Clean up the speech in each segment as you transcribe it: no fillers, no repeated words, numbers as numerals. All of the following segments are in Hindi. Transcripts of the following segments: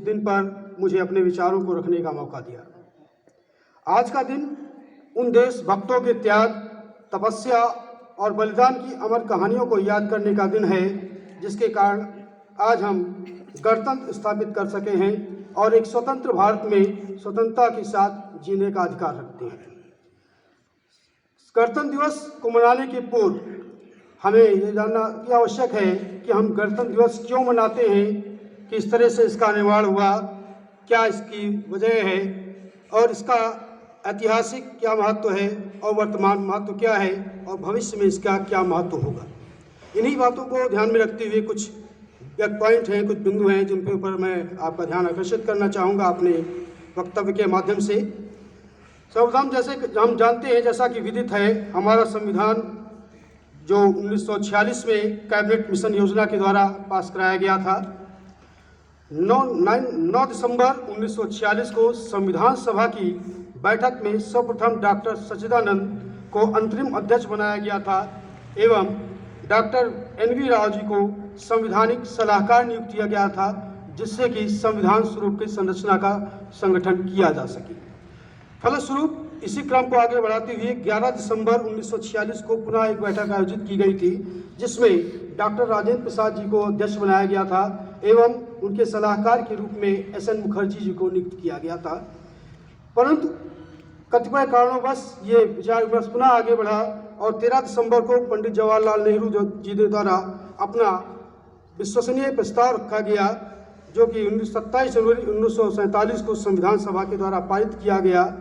दिन पर मुझे अपने विचारों को रखने का मौका दिया। आज का दिन उन देशभक्तों के त्याग, तपस्या और बलिदान की अमर कहानियों को याद करने का दिन है, जिसके कारण आज हम गणतंत्र स्थापित कर सके हैं और एक स्वतंत्र भारत में स्वतंत्रता के साथ जीने का अधिकार रखते हैं। गणतंत्र दिवस को मनाने के पूर्व हमें ये जानना आवश्यक है कि हम गणतंत्र दिवस क्यों मनाते हैं, किस तरह से इसका निर्माण हुआ, क्या इसकी वजह है और इसका ऐतिहासिक क्या महत्व है और वर्तमान महत्व क्या है और भविष्य में इसका क्या महत्व होगा। इन्हीं बातों को ध्यान में रखते हुए कुछ पॉइंट हैं, कुछ बिंदु हैं जिनके ऊपर मैं आपका ध्यान आकर्षित करना चाहूँगा अपने वक्तव्य के माध्यम से। सर्वप्रथम जैसे हम जानते हैं, जैसा कि विदित है, हमारा संविधान जो 1946 में कैबिनेट मिशन योजना के द्वारा पास कराया गया था, 9 दिसंबर 1946 को संविधान सभा की बैठक में सर्वप्रथम डॉक्टर सच्चिदानंद को अंतरिम अध्यक्ष बनाया गया था एवं डॉक्टर NV राव जी को संवैधानिक सलाहकार नियुक्त किया गया था, जिससे कि संविधान स्वरूप की संरचना का संगठन किया जा सके। फलस्वरूप इसी क्रम को आगे बढ़ाते हुए 11 दिसंबर 1946 को पुनः एक बैठक आयोजित की गई थी, जिसमें डॉक्टर राजेंद्र प्रसाद जी को अध्यक्ष बनाया गया था एवं उनके सलाहकार के रूप में SN मुखर्जी जी को नियुक्त किया गया था। परंतु कतिपय कारणों ये विचार विमर्श पुनः आगे बढ़ा और 13 दिसंबर को पंडित जवाहरलाल नेहरू जी द्वारा अपना विश्वसनीय प्रस्ताव रखा गया, जो कि 27 जनवरी 1947 को संविधान सभा के द्वारा पारित किया गया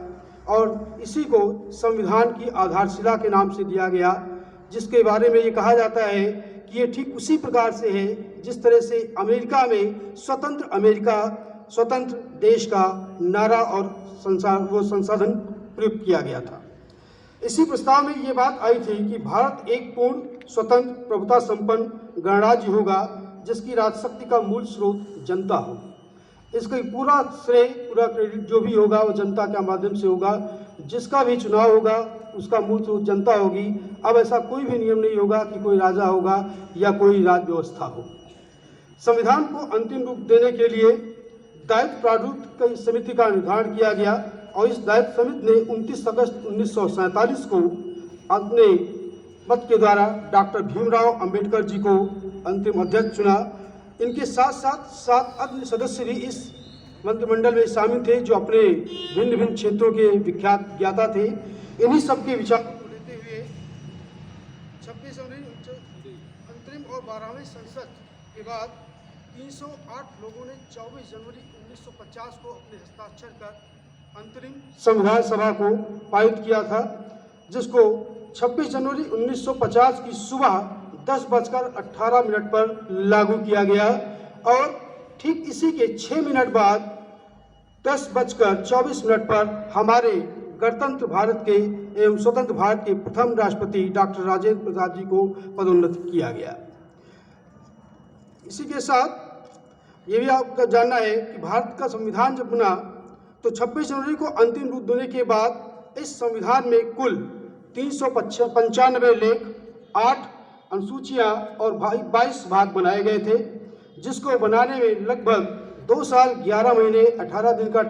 और इसी को संविधान की आधारशिला के नाम से दिया गया, जिसके बारे में ये कहा जाता है कि ये ठीक उसी प्रकार से है जिस तरह से अमेरिका में स्वतंत्र देश का नारा और संसाधन प्रयुक्त किया गया था। इसी प्रस्ताव में ये बात आई थी कि भारत एक पूर्ण स्वतंत्र प्रभुता संपन्न गणराज्य होगा, जिसकी राजशक्ति का मूल स्रोत जनता हो। इसका पूरा श्रेय, पूरा क्रेडिट जो भी होगा वो जनता के माध्यम से होगा। जिसका भी चुनाव होगा उसका मूल स्रोत जनता होगी। अब ऐसा कोई भी नियम नहीं होगा कि कोई राजा होगा या कोई राज व्यवस्था हो। संविधान को अंतिम रूप देने के लिए दायित्व प्रारूप की समिति का निर्धारण किया गया और इस दायित्व समिति ने 29 अगस्त 1947 को अपने मत के द्वारा डॉक्टर भीमराव अंबेडकर जी को अंतिम अध्यक्ष चुना। इनके साथ साथ 7 अन्य सदस्य भी इस मंत्रिमंडल में शामिल थे, जो अपने भिन्न भिन्न क्षेत्रों के विख्यात ज्ञाता थे। इन्हीं सबके विचार को लेते हुए 26 जनवरी अंतरिम और 12वें संसद के बाद 308 लोगों ने 24 जनवरी 1950 को अपने हस्ताक्षर कर अंतरिम संविधान सभा को पारित किया था, जिसको 26 जनवरी 1950 की सुबह 10:18 पर लागू किया गया और ठीक इसी के 6 मिनट बाद 10:24 पर हमारे गणतंत्र भारत के एवं स्वतंत्र भारत के प्रथम राष्ट्रपति डॉक्टर राजेंद्र प्रसाद जी को पदोन्नत किया गया। इसी के साथ ये भी आपका जानना है कि भारत का संविधान जब बना तो 26 जनवरी को अंतिम रूप देने के बाद इस संविधान में कुल 395 लेख, 8 अनुसूचियां और 22 भाग बनाए गए थे, जिसको बनाने में लगभग 2 साल 11 महीने 18 दिन का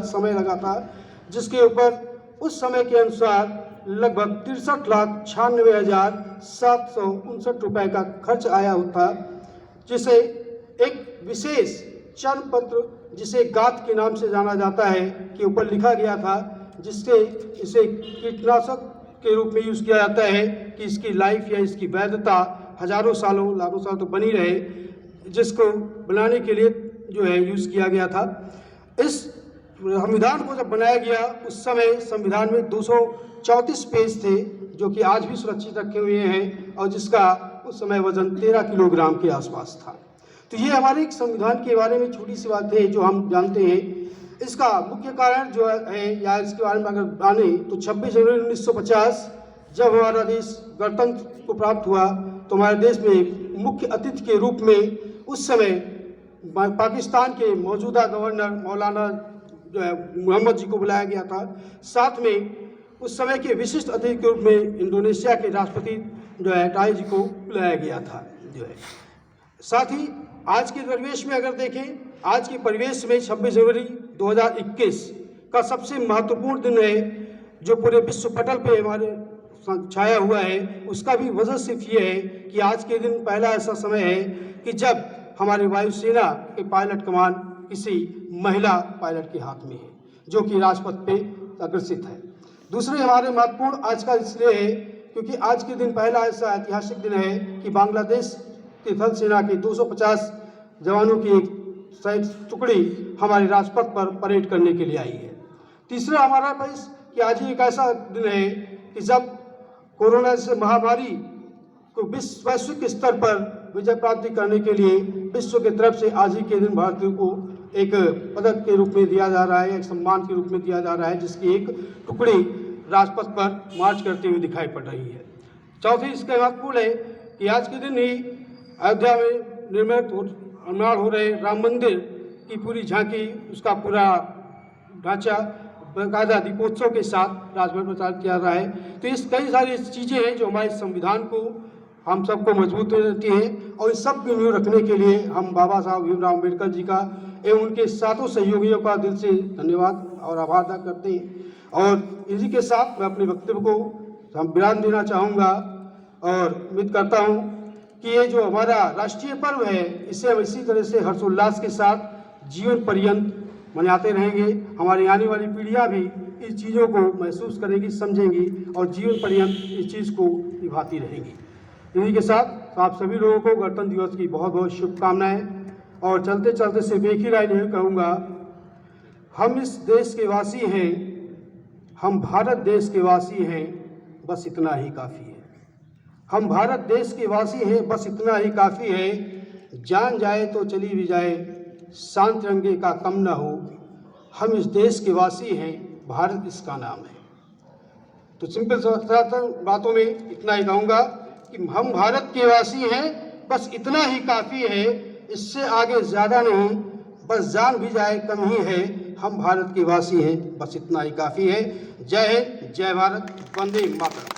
समय लगा था, जिसके ऊपर उस समय के अनुसार लगभग 63,96,759 रुपये का खर्च आया होता, जिसे एक विशेष चरण पत्र, जिसे गात के नाम से जाना जाता है, के ऊपर लिखा गया था, जिससे इसे कीटनाशक के रूप में यूज़ किया जाता है कि इसकी लाइफ या इसकी वैधता हजारों सालों लाखों सालों तक बनी रहे, जिसको बनाने के लिए जो है यूज़ किया गया था। इस संविधान को जब बनाया गया उस समय संविधान में 234 पेज थे, जो कि आज भी सुरक्षित रखे हुए हैं और जिसका उस समय वजन 13 किलोग्राम के आसपास था। तो ये हमारे एक संविधान के बारे में छोटी सी बात है जो हम जानते हैं। इसका मुख्य कारण जो है या इसके बारे में अगर जाने तो 26 जनवरी 1950 जब हमारा देश गणतंत्र को प्राप्त हुआ तो हमारे देश में मुख्य अतिथि के रूप में उस समय पाकिस्तान के मौजूदा गवर्नर मौलाना जो है मोहम्मद जी को बुलाया गया था। साथ में उस समय के विशिष्ट अतिथि के रूप में इंडोनेशिया के राष्ट्रपति जो है टाई जी को बुलाया गया था जो है। साथ ही आज के परिवेश में अगर देखें आज के परिवेश में 26 जनवरी 2021 का सबसे महत्वपूर्ण दिन है, जो पूरे विश्व पटल पे हमारे छाया हुआ है। उसका भी वजह सिर्फ ये है कि आज के दिन पहला ऐसा समय है कि जब हमारे वायुसेना के पायलट कमान किसी महिला पायलट के हाथ में है, जो कि राजपथ पे अग्रसित है। दूसरे हमारे महत्वपूर्ण आज का इसलिए है क्योंकि आज के दिन पहला ऐसा ऐतिहासिक दिन है कि बांग्लादेश की थल सेना के 250 जवानों की एक टुकड़ी हमारे राजपथ पर परेड करने के लिए आई है। तीसरा हमारा पास कि आज ही एक ऐसा दिन है कि जब कोरोना से महामारी को वैश्विक स्तर पर विजय प्राप्ति करने के लिए विश्व की तरफ से आज ही के दिन भारतीयों को एक पदक के रूप में दिया जा रहा है, एक सम्मान के रूप में दिया जा रहा है, जिसकी एक टुकड़ी राजपथ पर मार्च करते हुए दिखाई पड़ रही है। चौथी इसका महत्वपूर्ण है कि आज के दिन ही अयोध्या में निर्माण हो रहे राम मंदिर की पूरी झांकी, उसका पूरा ढांचा बाकायदा दीपोत्सव के साथ राजभर प्रचार किया रहा है। तो इस कई सारी चीज़ें हैं जो हमारे संविधान को हम सबको मजबूत रहती हैं, और इस सब की नींव रखने के लिए हम बाबा साहब भीमराव अम्बेडकर जी का एवं उनके सातों सहयोगियों का दिल से धन्यवाद और आभार अदा करते हैं। और इसी के साथ मैं अपने वक्तव्य को विराम देना चाहूँगा और उम्मीद करता हूँ कि ये जो हमारा राष्ट्रीय पर्व है, इसे हम इसी तरह से हर्षोल्लास के साथ जीवन पर्यंत मनाते रहेंगे। हमारी आने वाली पीढ़ियाँ भी इस चीज़ों को महसूस करेंगी, समझेंगी और जीवन पर्यंत इस चीज़ को निभाती रहेंगी। इन्हीं के साथ आप सभी लोगों को गणतंत्र दिवस की बहुत बहुत शुभकामनाएं। और चलते चलते सिर्फ एक ही लाइन यही कहूँगा, हम इस देश के वासी हैं, हम भारत देश के वासी हैं, बस इतना ही काफ़ी है। हम भारत देश के वासी हैं, बस इतना ही काफ़ी है। जान जाए तो चली भी जाए, शान तिरंगे का कम न हो। हम इस देश के वासी हैं, भारत इसका नाम है। तो सिंपल बातों में इतना ही कहूँगा कि हम भारत के वासी हैं, बस इतना ही काफ़ी है। इससे आगे ज़्यादा नहीं, बस जान भी जाए कम ही है। हम भारत के वासी हैं, बस इतना ही काफ़ी है। जय हिंद, जय भारत, वंदे मातरम।